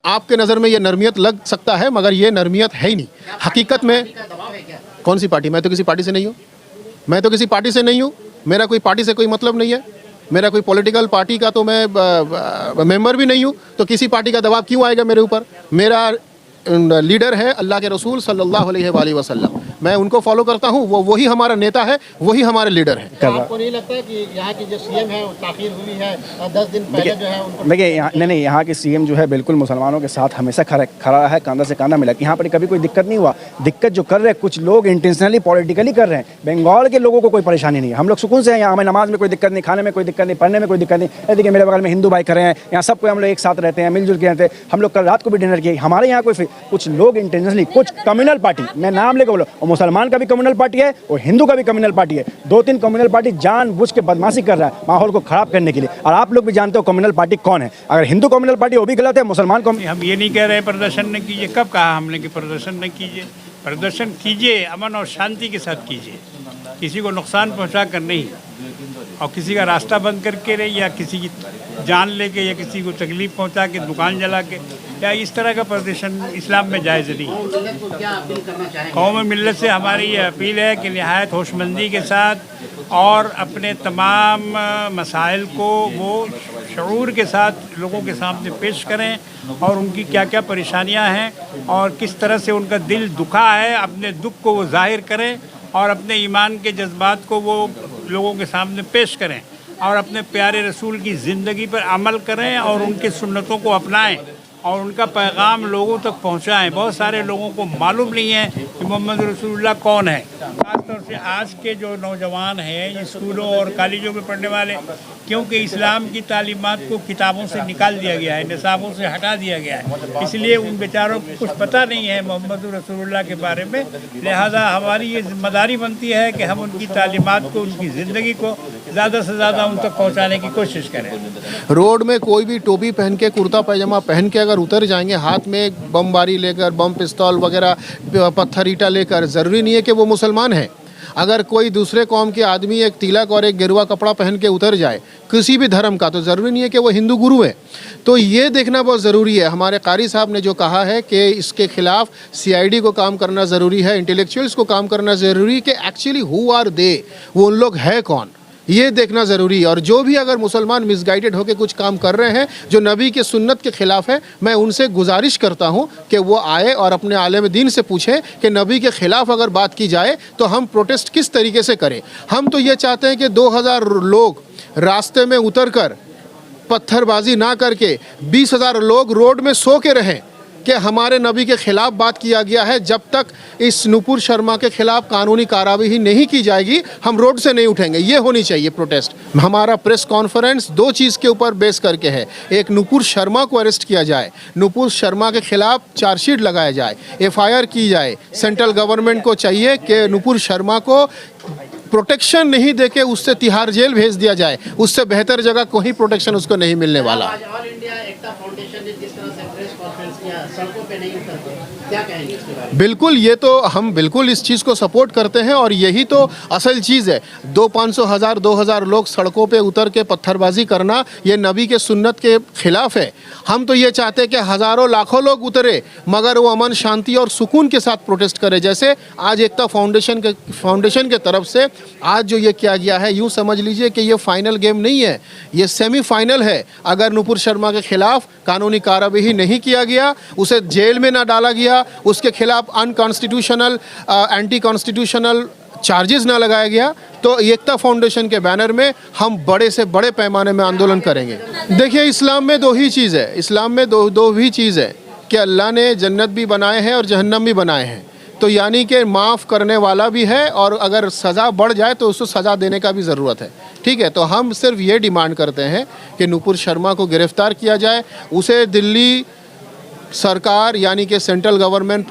आपके नज़र में ये नरमियत लग सकता है, मगर ये नरमियत है ही नहीं हकीकत में। कौन सी पार्टी? मैं तो किसी पार्टी से नहीं हूँ, मैं तो किसी पार्टी से नहीं हूँ, मेरा कोई पार्टी से कोई मतलब नहीं है, मेरा कोई पॉलिटिकल पार्टी का तो मैं मेंबर भी नहीं हूँ, तो किसी पार्टी का दबाव क्यों आएगा मेरे ऊपर? मेरा लीडर है अल्लाह के रसूल सल्लल्लाहु अलैहि वसल्लम, मैं उनको फॉलो करता हूँ, वो वही हमारा नेता है, वही हमारे लीडर है। आपको नहीं लगता है कि यहाँ की जो सीएम है ताख़ीर हुई है, 10 दिन पहले जो है उनको? देखिए नहीं, यहाँ के सीएम जो है बिल्कुल मुसलमानों के साथ हमेशा खड़ा है, कंधा से कंधा मिला। यहाँ पर कभी कोई दिक्कत नहीं हुआ। दिक्कत जो कर रहे हैं कुछ लोग इंटेंशनली पॉलिटिकली कर रहे हैं। बंगाल के लोगों को कोई परेशानी नहीं है, हम लोग सुकून से हैं यहाँ, हमें नमाज में कोई दिक्कत नहीं, खाने में कोई दिक्कत नहीं, पढ़ने में कोई दिक्कत नहीं। देखिए मेरे बगल में हिंदू भाई खड़े हैं, यहाँ सब कोई हम लोग एक साथ रहते हैं, मिलजुल के रहते हैं। हम लोग कल रात को भी डिनर किए। हमारे यहाँ कोई कुछ लोग इंटेंशनली, कुछ कम्युनल पार्टी, मैं नाम लेकर बोलो, और मुसलमान का भी कम्युनल पार्टी है और हिंदू का भी कम्युनल पार्टी है, 2-3 कम्युनल पार्टी जानबूझ के बदमाशी कर रहा है माहौल को खराब करने के लिए। और आप लोग भी जानते हो कम्युनल पार्टी कौन है। अगर हिंदू कम्युनल पार्टी वो भी गलत है, मुसलमान को हम ये नहीं कह रहे प्रदर्शन न कीजिए। कब कहा हमने कि प्रदर्शन न कीजिए? प्रदर्शन कीजिए, अमन और शांति के साथ कीजिए, किसी को नुकसान पहुंचा कर नहीं, और किसी का रास्ता बंद करके नहीं, या किसी की जान लेके, या किसी को तकलीफ पहुंचा के, दुकान जला के, या इस तरह का प्रदर्शन इस्लाम में जायज़ नहीं। कौम मिल्लत से हमारी ये अपील है कि नहायत होशमंदी के साथ और अपने तमाम मसाइल को वो शऊर के साथ लोगों के सामने पेश करें, और उनकी क्या क्या परेशानियां हैं और किस तरह से उनका दिल दुखा है, अपने दुख को वो जाहिर करें और अपने ईमान के जज्बात को वो लोगों के सामने पेश करें, और अपने प्यारे रसूल की ज़िंदगी पर अमल करें और उनके सुन्नतों को अपनाएं और उनका पैगाम लोगों तक पहुंचाएं। बहुत सारे लोगों को मालूम नहीं है कि मोहम्मद रसूलुल्लाह कौन है। खासतौर से आज के जो नौजवान हैं स्कूलों और कॉलेजों में पढ़ने वाले, क्योंकि इस्लाम की तालीमात को किताबों से निकाल दिया गया है, निसाबों से हटा दिया गया है, इसलिए उन बेचारों को कुछ पता नहीं है मोहम्मद रसूलुल्लाह के बारे में। लिहाजा हमारी ये जिम्मेदारी बनती है कि हम उनकी तालीमात को, उनकी ज़िंदगी को ज़्यादा से ज़्यादा उन तक पहुँचाने की कोशिश करें। रोड में कोई भी टोपी पहन के, कुर्ता पैजामा पहन के अगर उतर जाएंगे, हाथ में बमबारी लेकर, बम पिस्तौल वगैरह, पत्थर ईटा लेकर, ज़रूरी नहीं है कि वो मुसलमान है। अगर कोई दूसरे कौम के आदमी एक तिलक और एक गेरुआ कपड़ा पहन के उतर जाए किसी भी धर्म का, तो ज़रूरी नहीं है कि वो हिंदू गुरु है। तो ये देखना बहुत ज़रूरी है। हमारे कारी साहब ने जो कहा है कि इसके खिलाफ सीआईडी को काम करना ज़रूरी है, इंटेलेक्चुअल्स को काम करना ज़रूरी है कि एक्चुअली हु आर दे, वो उन लोग है कौन, ये देखना ज़रूरी है। और जो भी अगर मुसलमान मिसगाइडेड होकर कुछ काम कर रहे हैं जो नबी के सुन्नत के ख़िलाफ़ है, मैं उनसे गुजारिश करता हूं कि वो आए और अपने आलिम दीन से पूछें कि नबी के ख़िलाफ़ अगर बात की जाए तो हम प्रोटेस्ट किस तरीके से करें। हम तो ये चाहते हैं कि 2000 लोग रास्ते में उतर कर पत्थरबाजी ना करके 20,000 लोग रोड में सो के रहें कि हमारे नबी के ख़िलाफ़ बात किया गया है। जब तक इस नुपुर शर्मा के ख़िलाफ़ कानूनी कार्रवाई नहीं की जाएगी, हम रोड से नहीं उठेंगे। ये होनी चाहिए प्रोटेस्ट। हमारा प्रेस कॉन्फ्रेंस 2 चीज़ के ऊपर बेस करके है। एक, नुपुर शर्मा को अरेस्ट किया जाए, नुपुर शर्मा के ख़िलाफ़ चार्जशीट लगाया जाए, FIR की जाए। सेंट्रल गवर्नमेंट को चाहिए कि नुपुर शर्मा को प्रोटेक्शन नहीं देके उससे तिहाड़ जेल भेज दिया जाए। उससे बेहतर जगह कोई प्रोटेक्शन उसको नहीं मिलने वाला। आज ऑल इंडिया एकता फाउंडेशन ने जिस तरह से प्रेस कॉन्फ्रेंस किया, सड़कों पे नहीं उतरते, क्या कहेंगे इसके बारे में? बिल्कुल, ये तो हम बिल्कुल इस चीज़ को सपोर्ट करते हैं और यही तो असल चीज़ है। 200-500 हज़ार 2,000 लोग सड़कों पे उतर के पत्थरबाजी करना, ये नबी के सुन्नत के ख़िलाफ़ है। हम तो ये चाहते हैं कि हज़ारों लाखों लोग उतरे, मगर वो अमन शांति और सुकून के साथ प्रोटेस्ट करें। जैसे आज एकता फाउंडेशन के तरफ से आज जो ये किया गया है, यूँ समझ लीजिए कि ये फाइनल गेम नहीं है, ये सेमीफाइनल है। अगर नुपुर शर्मा के ख़िलाफ़ कानूनी कार्रवाई नहीं किया गया, उसे जेल में ना डाला गया, उसके खिलाफ अनकॉन्स्टिट्यूशनल, एंटी कॉन्स्टिट्यूशनल चार्जेस ना लगाया गया, तो एकता फाउंडेशन के बैनर में हम बड़े से बड़े पैमाने में आंदोलन करेंगे। देखिए, इस्लाम में 2 ही चीज़ है, इस्लाम में दो ही चीज़ है कि अल्लाह ने जन्नत भी बनाए हैं और जहन्नम भी बनाए हैं। तो यानी कि माफ़ करने वाला भी है, और अगर सज़ा बढ़ जाए तो उसको सज़ा देने का भी ज़रूरत है। ठीक है, तो हम सिर्फ ये डिमांड करते हैं कि नुपुर शर्मा को गिरफ़्तार किया जाए, उसे दिल्ली सरकार यानी कि सेंट्रल गवर्नमेंट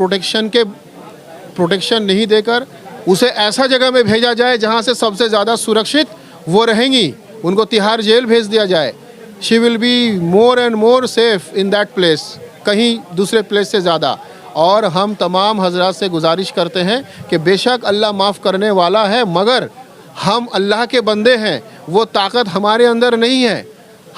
प्रोटेक्शन नहीं देकर उसे ऐसा जगह में भेजा जाए जहां से सबसे ज़्यादा सुरक्षित वो रहेंगी। उनको तिहाड़ जेल भेज दिया जाए। She will be more and more safe in that place, कहीं दूसरे प्लेस से ज़्यादा। और हम तमाम हजरात से गुजारिश करते हैं कि बेशक अल्लाह माफ़ करने वाला है, मगर हम अल्लाह के बंदे हैं, वो ताकत हमारे अंदर नहीं है।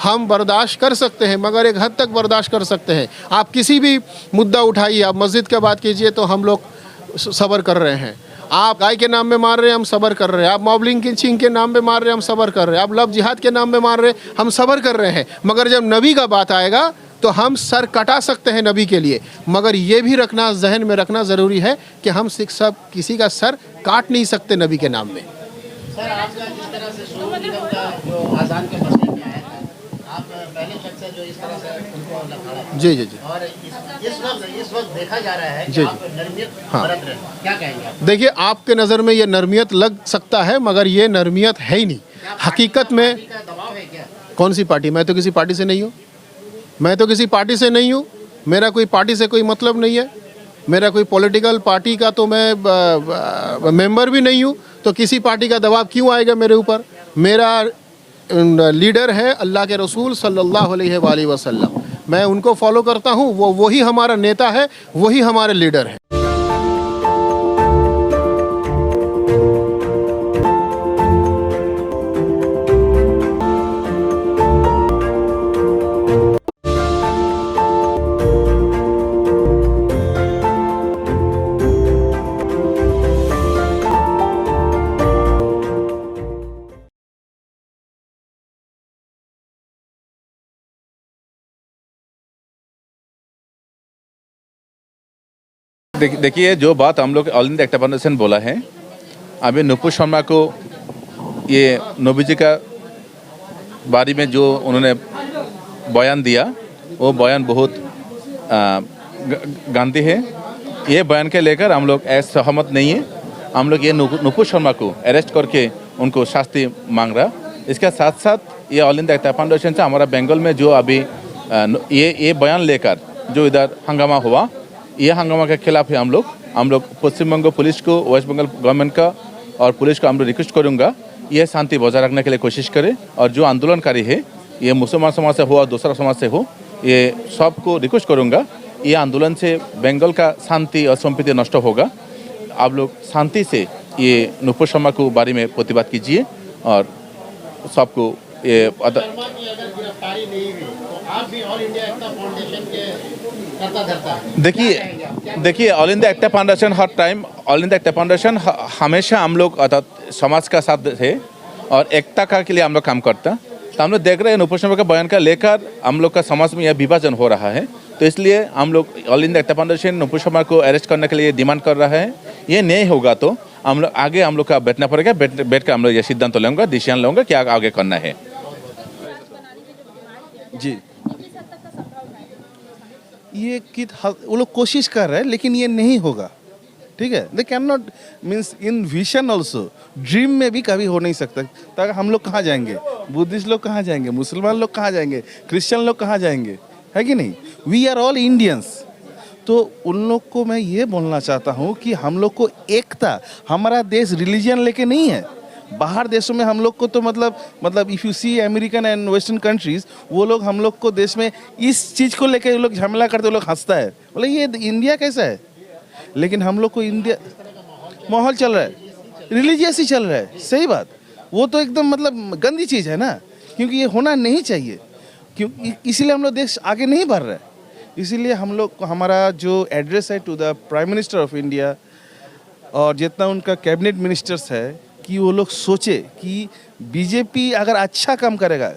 हम बर्दाश्त कर सकते हैं, मगर एक हद तक बर्दाश्त कर सकते हैं। आप किसी भी मुद्दा उठाइए, आप मस्जिद की बात कीजिए तो हम लोग सब्र कर रहे हैं। आप गाय के नाम में मार रहे हैं, हम सब्र कर रहे हैं। आप मॉबलिंग किचिंग के नाम पे मार रहे हैं, हम सब्र कर रहे हैं। आप लव जिहाद के नाम पे मार रहे हैं, हम सब्र कर रहे हैं। मगर जब नबी का बात आएगा तो हम सर कटा सकते हैं नबी के लिए, मगर ये भी रखना, जहन में रखना ज़रूरी है कि हम सिख सब किसी का सर काट नहीं सकते नबी के नाम में। सर आपका जिस तरह से शोर निगम का जो आज़ान के मसले में आया था, आप पहले शख्स है जो इस तरह से उनको लखाड़ा था। जी जी जी। और इस वक्त देखा जा रहा है कि जी, आप नरमियत हाँ। बरत रहे हैं, क्या कहेंगे आप? देखिए, आपके नज़र में ये नरमियत लग सकता है, मगर ये नरमियत है ही नहीं। हकीकत में पार्टी का दबाव है क्या? कौन सी पार्टी? मैं तो किसी पार्टी से नहीं हूँ। मैं तो किसी पार्टी से नहीं हूँ। मेरा कोई पार्टी से कोई मतलब नहीं है। मेरा कोई पॉलिटिकल पार्टी का तो मैं मेंबर भी नहीं हूँ, तो किसी पार्टी का दबाव क्यों आएगा मेरे ऊपर? मेरा लीडर है अल्लाह के रसूल सल्लल्लाहु अलैहि वसल्लम। मैं उनको फॉलो करता हूँ, वही हमारा नेता है, वही हमारे लीडर है। देखिए, जो बात हम लोग ऑल इंडिया एक्टा फाउंडेशन बोला है, अभी नुपुर शर्मा को ये नबी जी का बारे में जो उन्होंने बयान दिया, वो बयान बहुत गंदी है। ये बयान के लेकर हम लोग सहमत नहीं है। हम लोग ये नुपुर शर्मा को अरेस्ट करके उनको शास्ति मांग रहा। इसके साथ साथ ये ऑल इंडिया एक्टा फाउंडेशन से हमारा बंगाल में जो अभी ये बयान लेकर जो इधर हंगामा हुआ, ये हंगामा के खिलाफ है हम लोग पश्चिम बंग पुलिस को, वेस्ट बंगाल गवर्नमेंट का और पुलिस को हम लोग रिक्वेस्ट करूँगा, ये शांति बजाय रखने के लिए कोशिश करें। और जो आंदोलनकारी है, ये मुसलमान समाज से हो और दूसरा समाज से हो, ये सबको रिक्वेस्ट करूँगा, ये आंदोलन से बंगाल का शांति और संपत्ति नष्ट होगा। आप लोग शांति से ये नुपुर शर्मा को बारे में प्रतिबाद कीजिए और सबको ये शर्मा की अगर गिरफ्तारी नहीं हुई तो आप भी ऑल इंडिया एक्टा फाउंडेशन के करता धरता है। देखिए ऑल इंडिया एक्टा फाउंडेशन हर time, all India Ekta foundation हमेशा हम लोग अर्थात समाज का साथ है और एकता का के लिए हम लोग काम करता। तो हम लोग देख रहे हैं नुपुर शर्मा का बयान का लेकर हम लोग का समाज में यह विभाजन हो रहा है। तो इसलिए हम लोग all India Ekta foundation Nupur Sharma को अरेस्ट करने के लिए डिमांड कर रहा है। ये नहीं होगा तो हम लोग आगे हम लोग का बैठना पड़ेगा, बैठ कर हम लोग ये सिद्धांत लेंगे, डिसीजन लेंगे क्या आगे करना है। जी, ये वो लोग कोशिश कर रहे हैं, लेकिन ये नहीं होगा। ठीक है, they can not means in vision also, dream में भी कभी हो नहीं सकता। तो हम लोग कहाँ जाएंगे? बुद्धिस्ट लोग कहाँ जाएंगे? मुसलमान लोग कहाँ जाएंगे? क्रिश्चियन लोग कहाँ जाएंगे? है कि नहीं? We are all Indians. तो उन लोग को मैं ये बोलना चाहता हूँ कि हम लोग को एकता, हमारा देश रिलीजन लेके नहीं है। बाहर देशों में हम लोग को तो मतलब if you see American and western countries, वो लोग हम लोग को देश में इस चीज़ को लेकर लोग झमेला करते, वो लोग हंसता है, बोले ये इंडिया कैसा है। लेकिन हम लोग को इंडिया माहौल चल रहा है, रिलीजियस ही चल रहा है। सही बात, वो तो एकदम मतलब गंदी चीज़ है ना, क्योंकि ये होना नहीं चाहिए। क्यों? इसीलिए हम लोग देश आगे नहीं बढ़ रहा है। इसीलिए हम लोग को हमारा जो एड्रेस है to the prime minister of India और जितना उनका कैबिनेट मिनिस्टर्स है, कि वो लोग सोचे कि बीजेपी अगर अच्छा काम करेगा,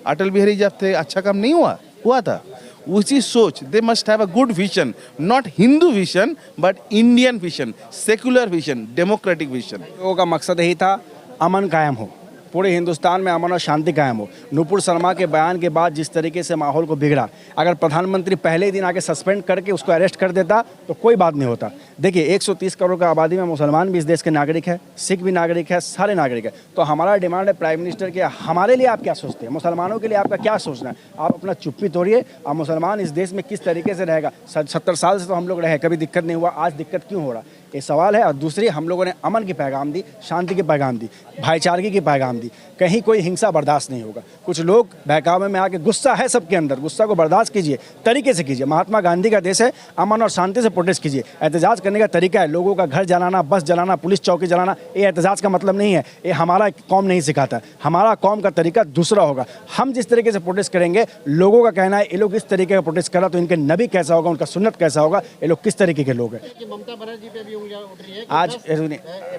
अटल बिहारी जब थे अच्छा काम नहीं हुआ था, उसी सोच they must have a good vision, not Hindu vision but Indian vision, secular vision, democratic vision. लोगों का मकसद यही था अमन कायम हो, पूरे हिंदुस्तान में अमन और शांति कायम हो। नुपुर शर्मा के बयान के बाद जिस तरीके से माहौल को बिगड़ा, अगर प्रधानमंत्री पहले ही दिन आके सस्पेंड करके उसको अरेस्ट कर देता तो कोई बात नहीं होता। देखिए 130 करोड़ का आबादी में मुसलमान भी इस देश के नागरिक है, सिख भी नागरिक है, सारे नागरिक है। तो हमारा डिमांड है प्राइम मिनिस्टर के, हमारे लिए आप क्या सोचते हैं, मुसलमानों के लिए आपका क्या सोचना है? आप अपना चुप्पी तोड़िए। और मुसलमान इस देश में किस तरीके से रहेगा, 70 साल से तो हम लोग रहे, कभी दिक्कत नहीं हुआ, आज दिक्कत क्यों हो रहा? ये सवाल है। और दूसरी, हम लोगों ने अमन की पैगाम दी, शांति की पैगाम दी, भाईचारगी की पैगाम दी। कहीं कोई हिंसा बर्दाश्त नहीं होगा। कुछ लोग बहकावे में आके, गुस्सा है सबके अंदर, गुस्सा को बर्दाश्त कीजिए, तरीके से कीजिए। महात्मा गांधी का देश है, अमन और शांति से प्रोटेस्ट कीजिए। एहतजाज करने का तरीका है लोगों का घर जलाना, बस जलाना, पुलिस चौकी जलाना, ये एहतजाज का मतलब नहीं है। ये हमारा कौम नहीं सिखाता। हमारा कौम का तरीका दूसरा होगा। हम जिस तरीके से प्रोटेस्ट करेंगे, लोगों का कहना है ये लोग इस तरीके का प्रोटेस्ट करा तो इनके नबी कैसा होगा, उनका सुन्नत कैसा होगा, ये लोग किस तरीके के लोग हैं। कि ममता बनर्जी पे भी उंगलियां उठ रही है कि आज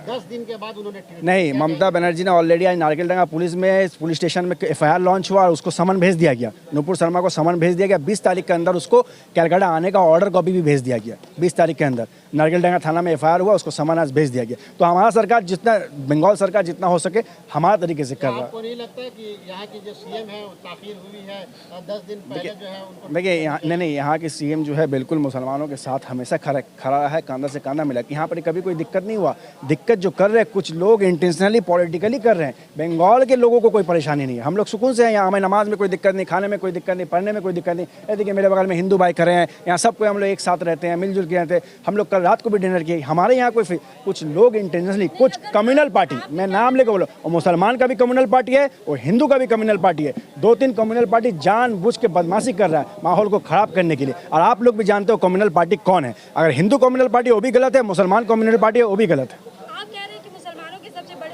10 दिन के बाद उन्होंने ट्वीट नहीं, ममता बनर्जी ने ऑलरेडी आज नारकेलडंगा पुलिस स्टेशन में एफआईआर लॉन्च हुआ और उसको समन भेज दिया गया। नूपुर शर्मा को समन भेज दिया गया। 20 तारीख के अंदर उसको कैलकाटा आने का ऑर्डर कॉपी भी भेज दिया गया। 20 तारीख के अंदर नारकेलडंगा थाना में एफआईआर हुआ, उसको समन आज भेज दिया गया। तो हमारा सरकार जितना, बंगाल सरकार जितना हो सके हमारा तरीके से कर रहा है। आपको नहीं लगता है कि यहाँ की जो सीएम है वो ताखीर हुई है? 10 दिन पहले जो है उनको देखिए यहाँ नहीं, यहाँ के सीएम जो है बिल्कुल मुसलमानों के साथ हमेशा खड़ा है, कांधा से कांधा मिला। यहाँ पर कभी कोई दिक्कत नहीं हुआ। दिक्कत जो कर रहे हैं कुछ लोग इंटेंशनली पॉलिटिकली कर रहे हैं। बंगाल के लोगों को कोई परेशानी नहीं है। हम लोग सुकून से हैं यहाँ। हमें नमाज में कोई दिक्कत नहीं, खाने में कोई दिक्कत नहीं, पढ़ने में कोई दिक्कत नहीं। ये देखिए मेरे बगल में हिंदू भाई खड़े हैं। यहाँ सब कोई हम लोग एक साथ रहते हैं, मिलजुल के रहते हैं। हम लोग कल रात को भी डिनर किए। हमारे यहाँ कोई कुछ लोग इंटेंशनली, कुछ कम्युनल पार्टी, मैं नाम लेकर बोलो, और मुसलमान का भी कम्युनल पार्टी है और हिंदू का भी कम्युनल पार्टी है। 2-3 कम्युनल पार्टी जानबूझ के बदमाशी कर रहा है माहौल को खराब करने के लिए। और आप लोग भी जानते हो कम्युनल पार्टी कौन है। अगर हिंदू कम्युनल पार्टी वो भी गलत है, मुसलमान कम्युनल पार्टी है वो भी गलत है। आप कह रहे हैं कि मुसलमानों की सबसे बड़ी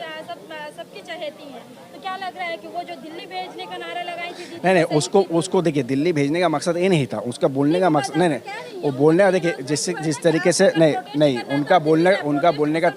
सबकी चहेती हैं, तो क्या लग रहा है कि वो जो दिल्ली भेजने का नारा लगाई थी? नहीं, उसको देखिए, दिल्ली भेजने का मकसद ये नहीं था। उसका बोलने का मकसद नहीं, वो बोलने का देखिए जिस तरीके से नहीं उनका बोलने का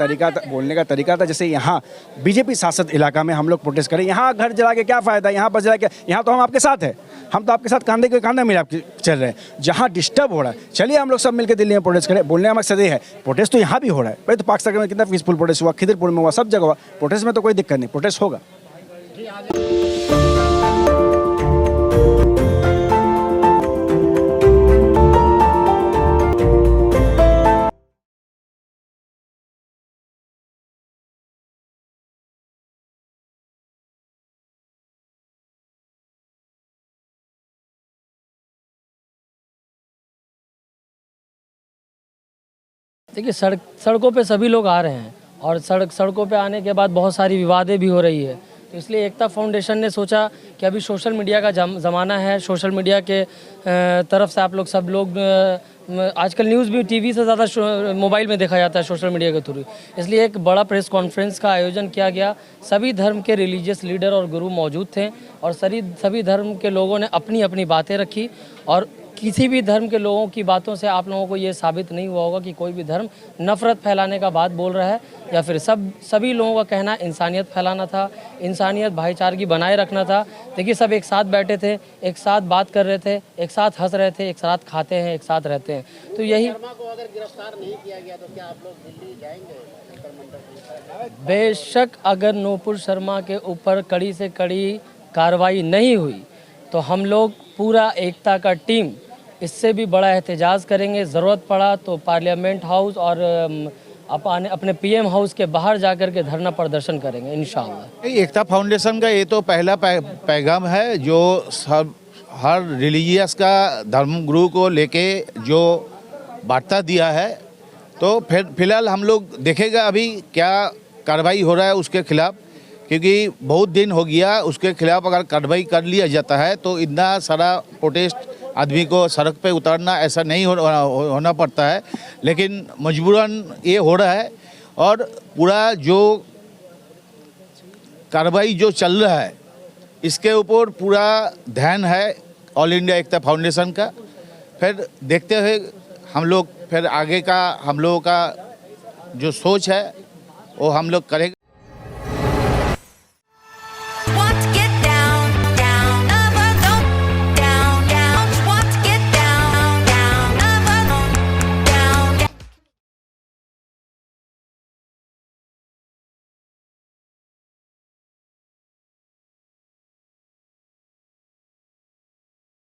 तरीका था। जैसे यहाँ बीजेपी शासित इलाका में हम लोग प्रोटेस्ट करें, यहाँ घर जला के क्या फ़ायदा, यहाँ पर जला के, यहाँ तो हम आपके साथ हैं। हम तो आपके साथ कांधे के कांधा मिला आपके चल रहे हैं। जहाँ डिस्टर्ब हो रहा है, चलिए हम लोग सब मिलकर दिल्ली में प्रोटेस्ट करें। बोलने का मकसद ये है। प्रोटेस्ट तो यहाँ भी हो रहा है भाई। तो पाकिस्तान में कितना पीसफुल प्रोटेस्ट हुआ, खिदरपुर में हुआ, सब जगह हुआ। प्रोटेस्ट में तो कोई दिक्कत नहीं, प्रोटेस्ट होगा। देखिए सड़कों पे सभी लोग आ रहे हैं और सड़कों पे आने के बाद बहुत सारी विवादें भी हो रही है। तो इसलिए एकता फाउंडेशन ने सोचा कि अभी सोशल मीडिया का ज़माना है। सोशल मीडिया के तरफ से आप लोग सब लोग आजकल न्यूज़ भी टीवी से ज़्यादा मोबाइल में देखा जाता है सोशल मीडिया के थ्रू। इसलिए एक बड़ा प्रेस कॉन्फ्रेंस का आयोजन किया गया। सभी धर्म के रिलीजियस लीडर और गुरु मौजूद थे और सभी धर्म के लोगों ने अपनी अपनी बातें रखी। और किसी भी धर्म के लोगों की बातों से आप लोगों को ये साबित नहीं हुआ होगा कि कोई भी धर्म नफ़रत फैलाने का बात बोल रहा है या फिर सभी लोगों का कहना इंसानियत फैलाना था, इंसानियत भाईचारगी बनाए रखना था। देखिए सब एक साथ बैठे थे, एक साथ बात कर रहे थे, एक साथ हंस रहे थे, एक साथ खाते हैं, एक साथ रहते हैं। तो यही शर्मा को अगर गिरफ्तार नहीं किया गया तो क्या आप लोग दिल्ली जाएंगे? बेशक अगर नूपुर शर्मा के ऊपर कड़ी से कड़ी कार्रवाई नहीं हुई तो हम लोग पूरा एकता का टीम इससे भी बड़ा एहतजाज करेंगे। ज़रूरत पड़ा तो पार्लियामेंट हाउस और अपने पीएम हाउस के बाहर जाकर के धरना प्रदर्शन करेंगे इंशाअल्लाह। एकता फाउंडेशन का ये तो पहला पैगाम है जो सब हर रिलीजियस का धर्म गुरु को लेके जो वार्ता दिया है। तो फिलहाल हम लोग देखेगा अभी क्या कार्रवाई हो रहा है उसके खिलाफ, क्योंकि बहुत दिन हो गया। उसके खिलाफ अगर कार्रवाई कर लिया जाता है तो इतना सारा प्रोटेस्ट आदमी को सड़क पे उतारना ऐसा नहीं होना पड़ता है, लेकिन मजबूरन ये हो रहा है। और पूरा जो कार्रवाई जो चल रहा है इसके ऊपर पूरा ध्यान है ऑल इंडिया एकता फाउंडेशन का। फिर देखते हुए हम लोग फिर आगे का हम लोगों का जो सोच है वो हम लोग करेंगे।